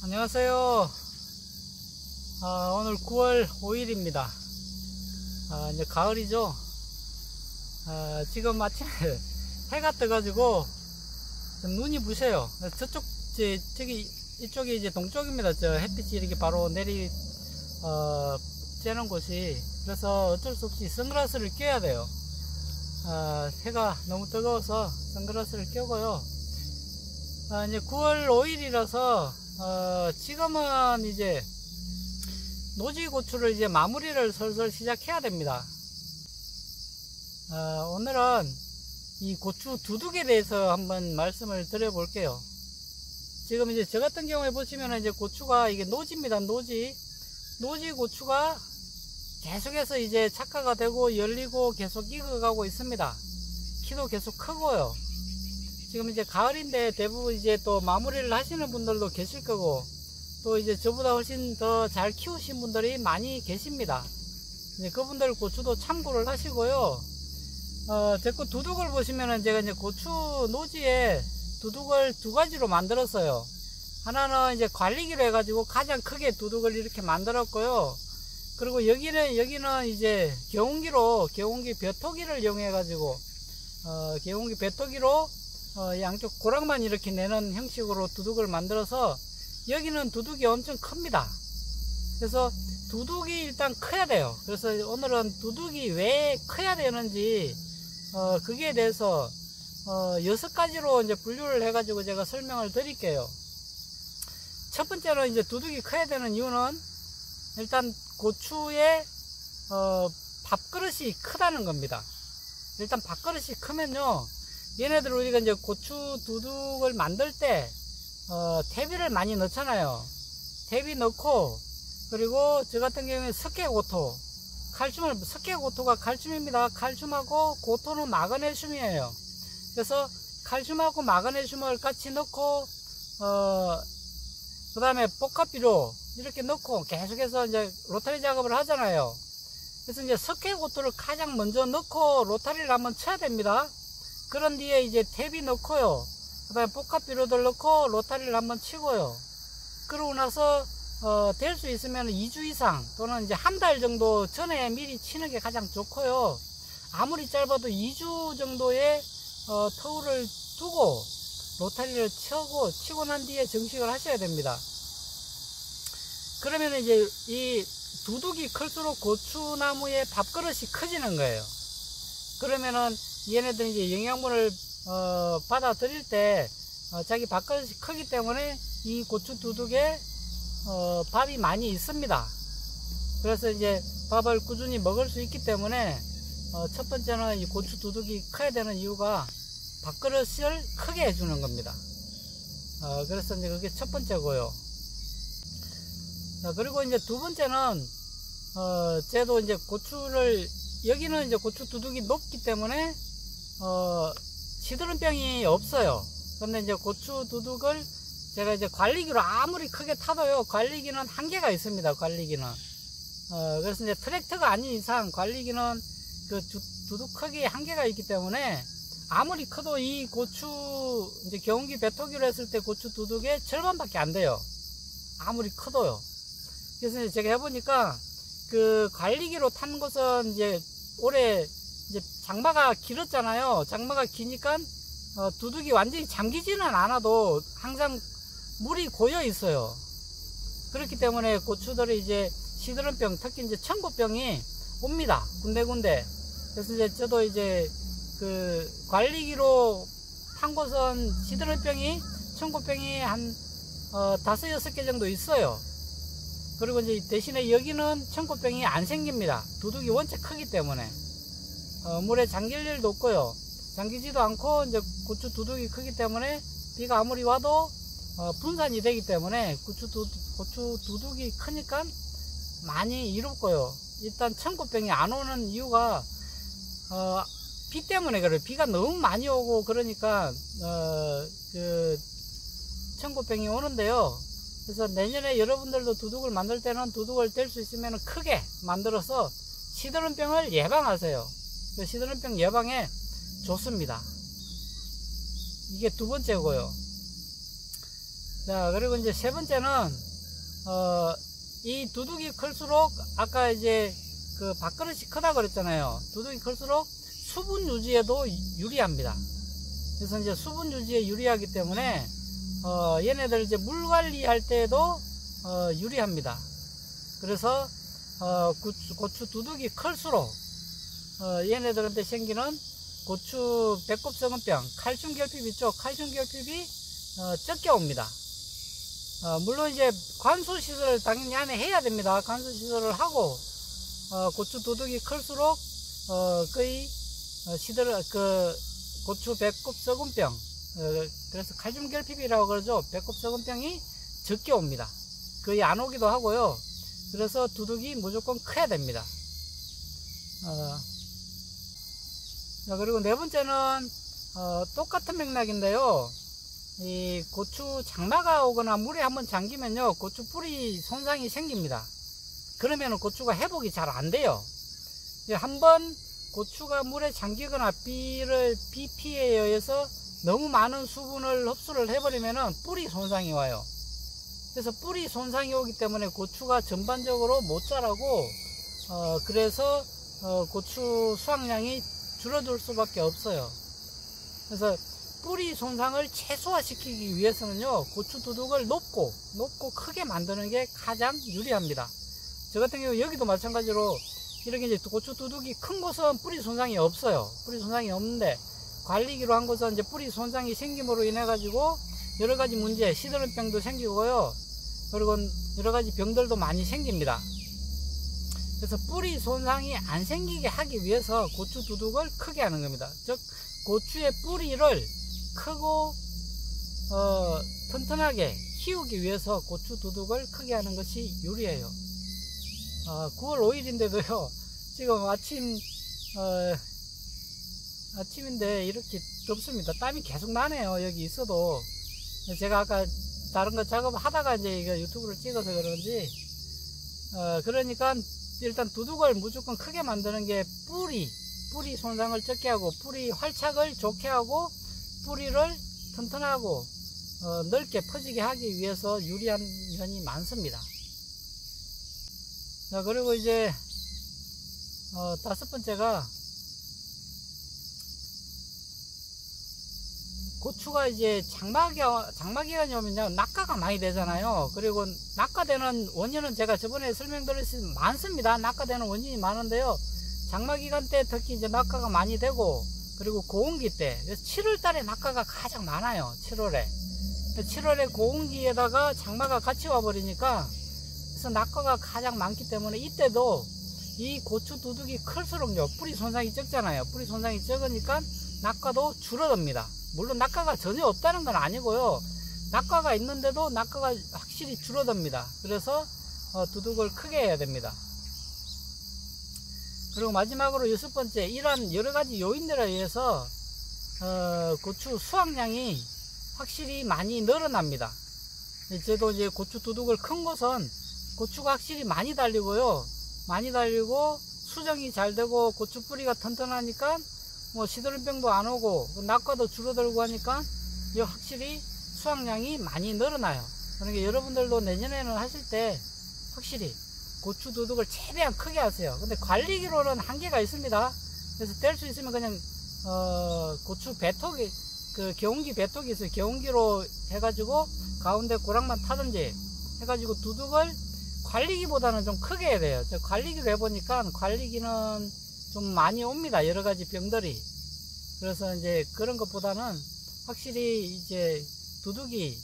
안녕하세요. 오늘 9월 5일입니다. 이제 가을이죠. 지금 아침에 해가 떠가지고 좀 눈이 부셔요. 저쪽, 저기, 이쪽이 이제 동쪽입니다. 저 햇빛이 이렇게 바로 쬐는 곳이. 그래서 어쩔 수 없이 선글라스를 껴야 돼요. 해가 너무 뜨거워서 선글라스를 껴고요. 이제 9월 5일이라서 지금은 이제 노지고추를 이제 마무리를 슬슬 시작해야 됩니다. 오늘은 이 고추 두둑에 대해서 한번 말씀을 드려 볼게요. 지금 이제 저 같은 경우에 보시면 이제 고추가 이게 노지입니다. 노지 고추가 계속해서 이제 착화가 되고 열리고 계속 익어가고 있습니다. 키도 계속 크고요. 지금 이제 가을인데 대부분 이제 또 마무리를 하시는 분들도 계실 거고, 또 이제 저보다 훨씬 더 잘 키우신 분들이 많이 계십니다. 이제 그분들 고추도 참고를 하시고요. 제 거 두둑을 보시면은 제가 이제 고추 노지에 두둑을 두 가지로 만들었어요. 하나는 이제 관리기로 해가지고 가장 크게 두둑을 이렇게 만들었고요. 그리고 여기는 이제 개운기 벼토기를 이용해가지고, 개운기 벼토기로 양쪽 고랑만 이렇게 내는 형식으로 두둑을 만들어서 여기는 두둑이 엄청 큽니다. 그래서 두둑이 일단 커야 돼요. 그래서 오늘은 두둑이 왜 커야 되는지 그게 대해서 6가지로 이제 분류를 해가지고 제가 설명을 드릴게요. 첫 번째로 이제 두둑이 커야 되는 이유는 일단 고추의 밥그릇이 크다는 겁니다. 일단 밥그릇이 크면요, 얘네들 우리가 이제 고추 두둑을 만들 때 퇴비를 많이 넣잖아요. 퇴비 넣고, 그리고 저 같은 경우에 석회고토가 칼슘입니다. 칼슘하고 고토는 마그네슘이에요. 그래서 칼슘하고 마그네슘을 같이 넣고 그 다음에 복합비료 이렇게 넣고 계속해서 이제 로타리 작업을 하잖아요. 그래서 이제 석회고토를 가장 먼저 넣고 로타리를 한번 쳐야 됩니다. 그런 뒤에 이제 퇴비 넣고요, 그 다음에 복합비료들 넣고 로타리를 한번 치고요. 그러고 나서 될 수 있으면 2주 이상 또는 이제 한 달 정도 전에 미리 치는 게 가장 좋고요. 아무리 짧아도 2주 정도의 터울을 두고 로타리를 치고 난 뒤에 정식을 하셔야 됩니다. 그러면 이제 이 두둑이 클수록 고추나무의 밥그릇이 커지는 거예요. 그러면은 얘네들이 이제 영양분을 받아들일 때 자기 밥그릇이 크기 때문에 이 고추 두둑에 밥이 많이 있습니다. 그래서 이제 밥을 꾸준히 먹을 수 있기 때문에 첫 번째는 이 고추 두둑이 커야 되는 이유가 밥그릇을 크게 해주는 겁니다. 그래서 이제 그게 첫 번째고요. 그리고 이제 두 번째는 쟤도 이제 여기는 이제 고추 두둑이 높기 때문에 시드름병이 없어요. 근데 이제 고추 두둑을 제가 이제 관리기로 아무리 크게 타도요, 관리기는 한계가 있습니다. 관리기는. 그래서 이제 트랙터가 아닌 이상 관리기는 그 두둑 크기에 한계가 있기 때문에 아무리 커도 이 고추, 이제 개운기 벼토기로 했을 때 고추 두둑의 절반밖에 안 돼요. 아무리 커도요. 그래서 이제 제가 해보니까 그 관리기로 탄 것은 이제 올해 이제 장마가 길었잖아요. 장마가 기니까 두둑이 완전히 잠기지는 않아도 항상 물이 고여 있어요. 그렇기 때문에 고추들이 이제 시드름병, 특히 이제 청고병이 옵니다. 군데군데. 그래서 이제 저도 이제 그 관리기로 탄 곳은 시드름병이, 청고병이 한 5, 6개 정도 있어요. 그리고 이제 대신에 여기는 청고병이 안 생깁니다. 두둑이 원체 크기 때문에. 물에 잠길 일도 없고요. 잠기지도 않고 이제 고추 두둑이 크기 때문에 비가 아무리 와도 분산이 되기 때문에 고추 두둑이 크니까 많이 이롭고요. 일단 청고병이 안 오는 이유가 비 때문에 그래요. 비가 너무 많이 오고 그러니까 그 청고병이 오는데요. 그래서 내년에 여러분들도 두둑을 만들 때는 두둑을 뗄 수 있으면 크게 만들어서 시드름병을 예방하세요. 시드름병 예방에 좋습니다. 이게 두 번째고요. 자, 그리고 이제 세 번째는, 이 두둑이 클수록, 아까 이제 그 밥그릇이 크다 그랬잖아요. 두둑이 클수록 수분 유지에도 유리합니다. 그래서 이제 수분 유지에 유리하기 때문에, 얘네들 이제 물 관리할 때에도, 유리합니다. 그래서, 고추 두둑이 클수록, 얘네들한테 생기는 고추 배꼽 썩은병, 칼슘 결핍 있죠? 칼슘 결핍이, 적게 옵니다. 물론 이제 관수 시설을 당연히 안에 해야 됩니다. 관수 시설을 하고, 고추 두둑이 클수록, 거의, 고추 배꼽 썩은병, 그래서 칼슘 결핍이라고 그러죠. 배꼽 썩은병이 적게 옵니다. 거의 안 오기도 하고요. 그래서 두둑이 무조건 커야 됩니다. 자, 그리고 네 번째는, 똑같은 맥락인데요. 이 고추 장마가 오거나 물에 한번 잠기면요, 고추 뿌리 손상이 생깁니다. 그러면 고추가 회복이 잘 안 돼요. 한번 고추가 물에 잠기거나 비 피해에 의해서 너무 많은 수분을 흡수를 해버리면 뿌리 손상이 와요. 그래서 뿌리 손상이 오기 때문에 고추가 전반적으로 못 자라고, 그래서 고추 수확량이 줄어들 수밖에 없어요. 그래서 뿌리 손상을 최소화시키기 위해서는요, 고추 두둑을 높고 크게 만드는 게 가장 유리합니다. 저 같은 경우 여기도 마찬가지로 이렇게 이제 고추 두둑이 큰 곳은 뿌리 손상이 없어요. 뿌리 손상이 없는데, 관리기로 한 곳은 이제 뿌리 손상이 생김으로 인해 가지고 여러 가지 문제, 시드름병도 생기고요, 그리고 여러 가지 병들도 많이 생깁니다. 그래서 뿌리 손상이 안 생기게 하기 위해서 고추 두둑을 크게 하는 겁니다. 즉, 고추의 뿌리를 크고 튼튼하게 키우기 위해서 고추 두둑을 크게 하는 것이 유리해요. 9월 5일인데도요 지금 아침인데 이렇게 덥습니다. 땀이 계속 나네요. 여기 있어도. 제가 아까 다른 거 작업하다가 이제 이거 유튜브를 찍어서 그런지, 그러니까 일단 두둑을 무조건 크게 만드는 게 뿌리 손상을 적게 하고, 뿌리 활착을 좋게 하고, 뿌리를 튼튼하고 넓게 퍼지게 하기 위해서 유리한 면이 많습니다. 자, 그리고 이제 다섯 번째가, 고추가 이제 장마기간이 오면요, 낙과가 많이 되잖아요. 그리고 낙과되는 원인은 제가 저번에 설명드렸듯이 많습니다. 낙과되는 원인이 많은데요, 장마기간 때 특히 이제 낙과가 많이 되고, 그리고 고온기 때, 그래서 7월 달에 낙과가 가장 많아요. 7월에 고온기에다가 장마가 같이 와버리니까, 그래서 낙과가 가장 많기 때문에 이때도 이 고추 두둑이 클수록요, 뿌리 손상이 적잖아요. 뿌리 손상이 적으니까 낙과도 줄어듭니다. 물론 낙과가 전혀 없다는 건 아니고요, 낙과가 있는데도 낙과가 확실히 줄어듭니다. 그래서 두둑을 크게 해야 됩니다. 그리고 마지막으로 여섯 번째, 이러한 여러 가지 요인들에 의해서 고추 수확량이 확실히 많이 늘어납니다. 저도 이제 고추 두둑을 큰 곳은 고추가 확실히 많이 달리고요, 많이 달리고 수정이 잘 되고 고추 뿌리가 튼튼하니까 뭐 시드름병도 안 오고 낙과도 줄어들고 하니까 확실히 수확량이 많이 늘어나요. 그러니까 여러분들도 내년에는 하실 때 확실히 고추 두둑을 최대한 크게 하세요. 근데 관리기로는 한계가 있습니다. 그래서 될 수 있으면 그냥 고추 배톡이, 그 개운기 배톡이 있어요. 개운기로 해가지고 가운데 고랑만 타든지 해가지고 두둑을 관리기보다는 좀 크게 해야 돼요. 저 관리기로 해보니까 관리기는 좀 많이 옵니다. 여러 가지 병들이. 그래서 이제 그런 것보다는 확실히 이제 두둑이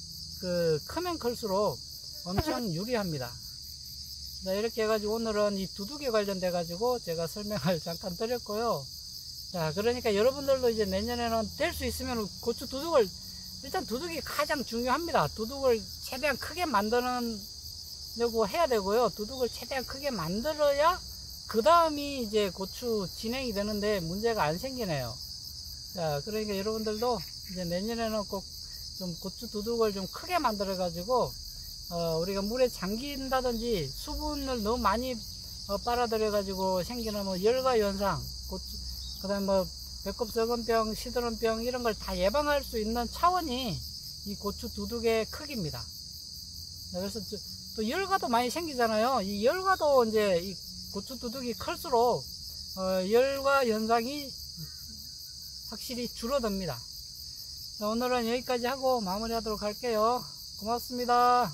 크면 클수록 엄청 유리합니다. 자, 이렇게 해가지고 오늘은 이 두둑에 관련돼 가지고 제가 설명을 잠깐 드렸고요. 자, 그러니까 여러분들도 이제 내년에는 될 수 있으면 고추 두둑을, 일단 두둑이 가장 중요합니다. 두둑을 최대한 크게 만드려고 해야 되고요, 두둑을 최대한 크게 만들어야 그 다음이 이제 고추 진행이 되는데 문제가 안 생기네요. 자, 그러니까 여러분들도 이제 내년에는 꼭 좀 고추 두둑을 좀 크게 만들어 가지고 우리가 물에 잠긴다든지 수분을 너무 많이 빨아들여 가지고 생기는 뭐 열과 현상, 그 다음에 뭐 배꼽 썩은병, 시드름병 이런 걸 다 예방할 수 있는 차원이 이 고추 두둑의 크기입니다. 그래서 또 열과도 많이 생기잖아요. 이 열과도 이제 이 고추 두둑이 클수록 열과 현상이 확실히 줄어듭니다. 자, 오늘은 여기까지 하고 마무리하도록 할게요. 고맙습니다.